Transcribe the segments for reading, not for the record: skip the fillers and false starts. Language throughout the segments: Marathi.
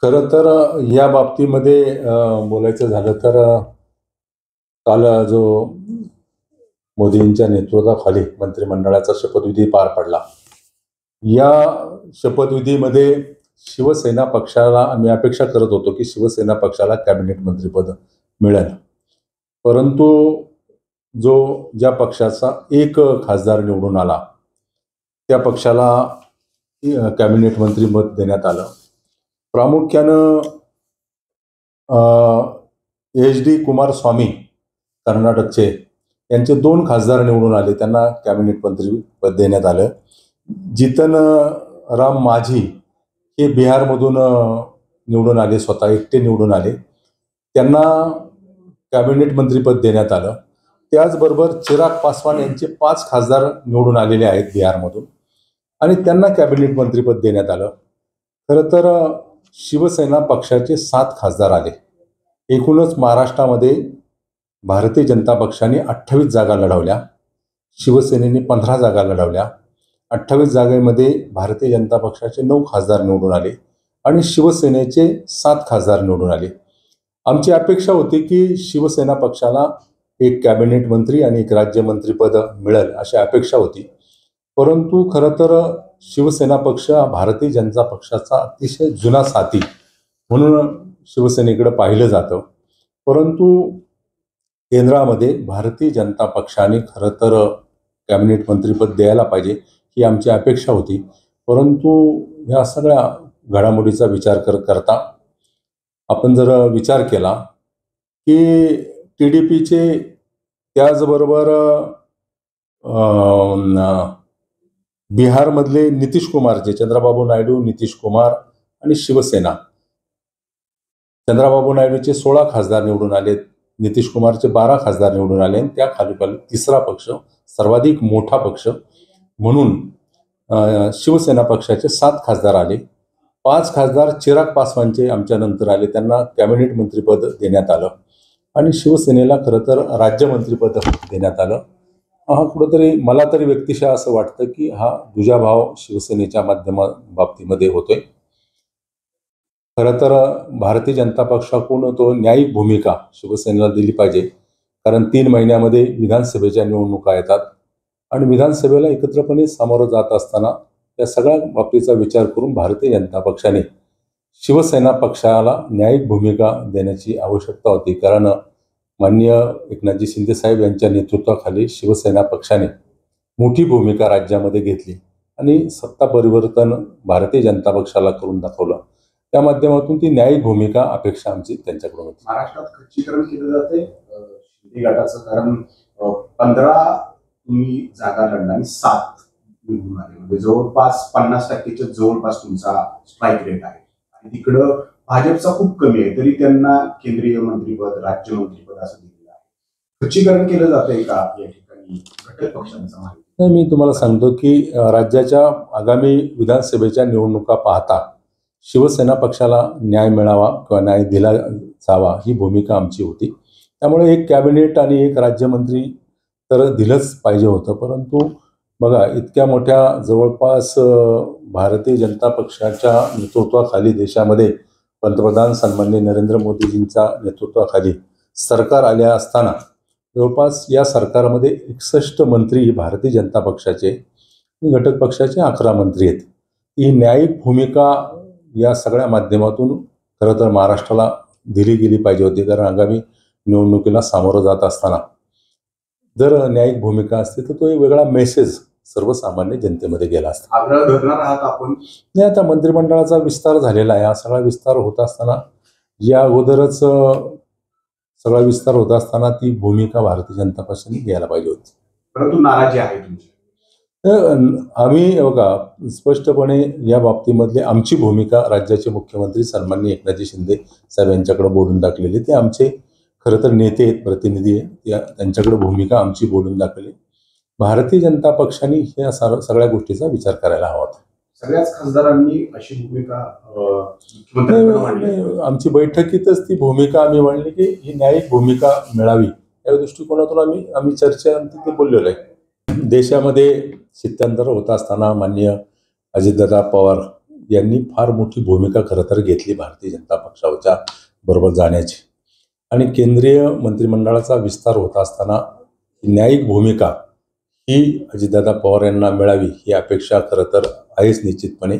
खरं तर या बाबतीमध्ये बोलायचं झालं तर काल जो मोदींच्या नेतृत्वाखाली मंत्रिमंडळाचा शपथविधी पार पडला. या शपथविधीमध्ये शिवसेना पक्षाला आम्ही अपेक्षा करत होतो की शिवसेना पक्षाला कॅबिनेट मंत्रिपद मिळेल, परंतु ज्या पक्षाचा एक खासदार निवडून आला त्या पक्षाला कॅबिनेट मंत्रिपद देण्यात आलं. प्रामुख्यानं HD कुमारस्वामी कर्नाटकचे यांचे 2 खासदार निवडून आले, त्यांना कॅबिनेट मंत्रिपद देण्यात आलं. जितन राम माझी हे बिहारमधून निवडून आले, स्वतः एकटे निवडून आले, त्यांना कॅबिनेट मंत्रिपद देण्यात आलं. त्याचबरोबर चिराग पासवान यांचे 5 खासदार निवडून आलेले आहेत बिहारमधून आणि त्यांना कॅबिनेट मंत्रिपद देण्यात आलं. खरं तर शिवसेना पक्षाचे 7 खासदार आले. एकूणच महाराष्ट्रामध्ये भारतीय जनता पक्षाने 28 जागा लढवल्या, शिवसेनेने 15 जागा लढवल्या. 28 जागेमध्ये भारतीय जनता पक्षाचे 9 खासदार निवडून आले आणि शिवसेनेचे 7 खासदार निवडून आले. आमची अपेक्षा होती की शिवसेना पक्षाला एक कॅबिनेट मंत्री आणि एक राज्यमंत्रीपद मिळेल अशी अपेक्षा होती, परंतु खरं तर शिवसेना पक्ष भारतीय जनता पक्षाचा अतिशय जुना साथी म्हणून शिवसेनेकडे पाहिलं जातं. परंतु केंद्रामध्ये भारतीय जनता पक्षाने खरं तर कॅबिनेट मंत्रिपद द्यायला पाहिजे ही आमची अपेक्षा होती. परंतु ह्या सगळ्या घडामोडीचा विचार करता आपण जर विचार केला की TDPचे त्याचबरोबर बिहारमधले नितीश कुमारचे चंद्राबाबू नायडू, नितीश कुमार आणि शिवसेना, चंद्राबाबू नायडूचे 16 खासदार निवडून आले, नितीश कुमारचे 12 खासदार निवडून आले आणि त्या खाली तिसरा पक्ष सर्वाधिक मोठा पक्ष म्हणून शिवसेना पक्षाचे 7 खासदार आले. 5 खासदार चिराग पासवानचे आमच्या नंतर आले, त्यांना कॅबिनेट मंत्रिपद देण्यात आलं आणि शिवसेनेला खरं तर राज्यमंत्रीपद देण्यात आलं. हा कुठंतरी मला तरी व्यक्तिशः असं वाटतं की हा दुजाभाव शिवसेनेच्या बाबतीमध्ये होतोय. खरं तर भारतीय जनता पक्षाकडून तो न्यायिक भूमिका शिवसेनेला दिली पाहिजे, कारण 3 महिन्यामध्ये विधानसभेच्या निवडणुका येतात आणि विधानसभेला एकत्रपणे सामोरं जात असताना या सगळ्या बाबतीचा विचार करून भारतीय जनता पक्षाने शिवसेना पक्षाला न्यायिक भूमिका देण्याची आवश्यकता होती. कारण माननीय एकनाथजी शिंदे साहेब यांच्या नेतृत्वाखाली शिवसेना पक्षाने मोठी भूमिका राज्यामध्ये घेतली आणि सत्ता परिवर्तन भारतीय जनता पक्षाला करून दाखवलं. त्या माध्यमातून ती न्यायिक भूमिका अपेक्षा आमची त्यांच्याकडून होती. महाराष्ट्रात खच्चीकरण केलं जाते शिंदे गटाचं, कारण 15 तुम्ही जागा लढला आणि 7 निवडून आले, म्हणजे जवळपास 50%च्या जवळपास तुमचा स्ट्राईक रेट आहे आणि तिकडं भाजपचा खूप कमी आहे, तरी त्यांना केंद्रीय मंत्रिपद, राज्यमंत्रीपद असं दिलेलं आहे. खच्चीकरण केलं जातंय का या ठिकाणी घटक पक्षांचं? नाही, मी तुम्हाला सांगतो की राज्याच्या आगामी विधानसभेच्या निवडणुका पाहता शिवसेना पक्षाला न्याय मिळावा किंवा न्याय दिला जावा ही भूमिका आमची होती. त्यामुळे एक कॅबिनेट आणि एक राज्यमंत्री तर दिलंच पाहिजे होतं. परंतु बघा, इतक्या मोठ्या जवळपास भारतीय जनता पक्षाच्या नेतृत्वाखाली देशामध्ये पंतप्रधान सन्माननीय नरेंद्र मोदीजींच्या नेतृत्वाखाली सरकार आले असताना जवळपास या सरकारमध्ये 61 मंत्री भारतीय जनता पक्षाचे, घटक पक्षाचे 11 मंत्री आहेत. ही न्यायिक भूमिका या सगळ्या माध्यमातून खरं तर महाराष्ट्राला दिली गेली पाहिजे होती, कारण आगामी निवडणुकीला सामोरं जात असताना जर न्यायिक भूमिका असते तर तो एक वेगळा मेसेज सर्वसामान्य जनतेमध्ये गेला असता. आग्रह धरणार आहात आपण? नाही, आता मंत्रिमंडळाचा विस्तार झालेला आहे. हा सगळा विस्तार होत असताना, या अगोदरच सगळा विस्तार होत असताना ती भूमिका भारतीय जनता पक्षाने घ्यायला पाहिजे होती. परंतु नाराजी आहे तुमची? आम्ही बघा, स्पष्टपणे या बाबतीमधली आमची भूमिका राज्याचे मुख्यमंत्री सन्माननीय एकनाथजी शिंदे साहेब यांच्याकडे बोलून टाकलेली. ते आमचे खरं तर नेते आहेत, प्रतिनिधी आहेत, त्यांच्याकडे भूमिका आमची बोलून दाखवली. भारतीय जनता पक्षाने या सगळ्या गोष्टीचा विचार करायला हवा होता. सगळ्याच खासदारांनी अशी भूमिका आमची बैठकीतच ती भूमिका आम्ही मांडली की ही न्यायिक भूमिका मिळावी या दृष्टिकोनातून आम्ही चर्चेनंतर ते बोललेलो आहे. देशामध्ये स्थित्यंतर होत असताना माननीय अजितदादा पवार यांनी फार मोठी भूमिका खरं तर घेतली भारतीय जनता पक्षाच्या बरोबर जाण्याची. आणि केंद्रीय मंत्रिमंडळाचा विस्तार होत असताना न्यायिक भूमिका ही अजितदादा पवार यांना मिळावी ही अपेक्षा खरं तर आहेच निश्चितपणे.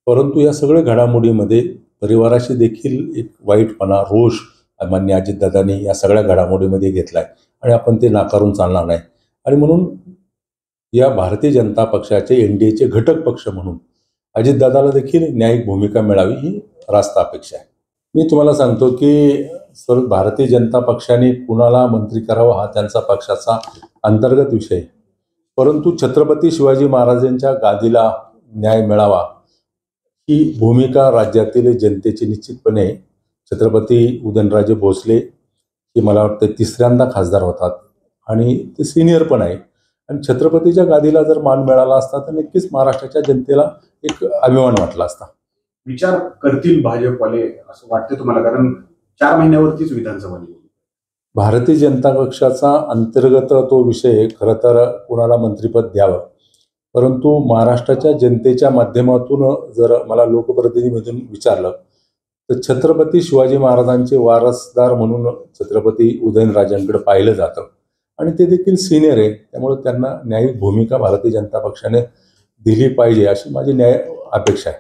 परंतु या सगळ्या घडामोडीमध्ये परिवाराशी देखील एक वाईटपणा, रोष माननीय अजितदादांनी या सगळ्या घडामोडीमध्ये घेतला आहे आणि आपण ते नाकारून चालणार नाही. आणि म्हणून या भारतीय जनता पक्षाचे NDAचे घटक पक्ष म्हणून अजितदादाला देखील न्यायिक भूमिका मिळावी ही रास्त अपेक्षा आहे. मी तुम्हाला सांगतो की सर, भारतीय जनता पक्षाने कुणाला मंत्री करावं हा त्यांचा पक्षाचा अंतर्गत विषय आहे. परंतु छत्रपती शिवाजी महाराजांच्या गादीला न्याय मिळावा ही भूमिका राज्यातील जनतेची निश्चितपणे आहे. छत्रपती उदयनराजे भोसले हे मला वाटतं 3ऱ्यांदा खासदार होतात आणि ते सिनियर पण आहे. आणि छत्रपतीच्या गादीला जर मान मिळाला असता तर नक्कीच महाराष्ट्राच्या जनतेला एक अभिमान वाटला असता. विचार करतील भाजपवाले असं वाटतं तुम्हाला? कारण 4 महिन्यावरतीच विधानसभा निवडणूक. भारतीय जनता पक्षाचा अंतर्गत तो विषय खरं तर कुणाला मंत्रिपद द्यावं, परंतु महाराष्ट्राच्या जनतेच्या माध्यमातून जर मला लोकप्रतिनिधीमधून विचारलं तर छत्रपती शिवाजी महाराजांचे वारसदार म्हणून छत्रपती उदयनराजांकडे पाहिलं जातं आणि ते देखील सिनियर आहे. त्यामुळे त्यांना न्यायिक भूमिका भारतीय जनता पक्षाने दिली पाहिजे अशी माझी अपेक्षा आहे.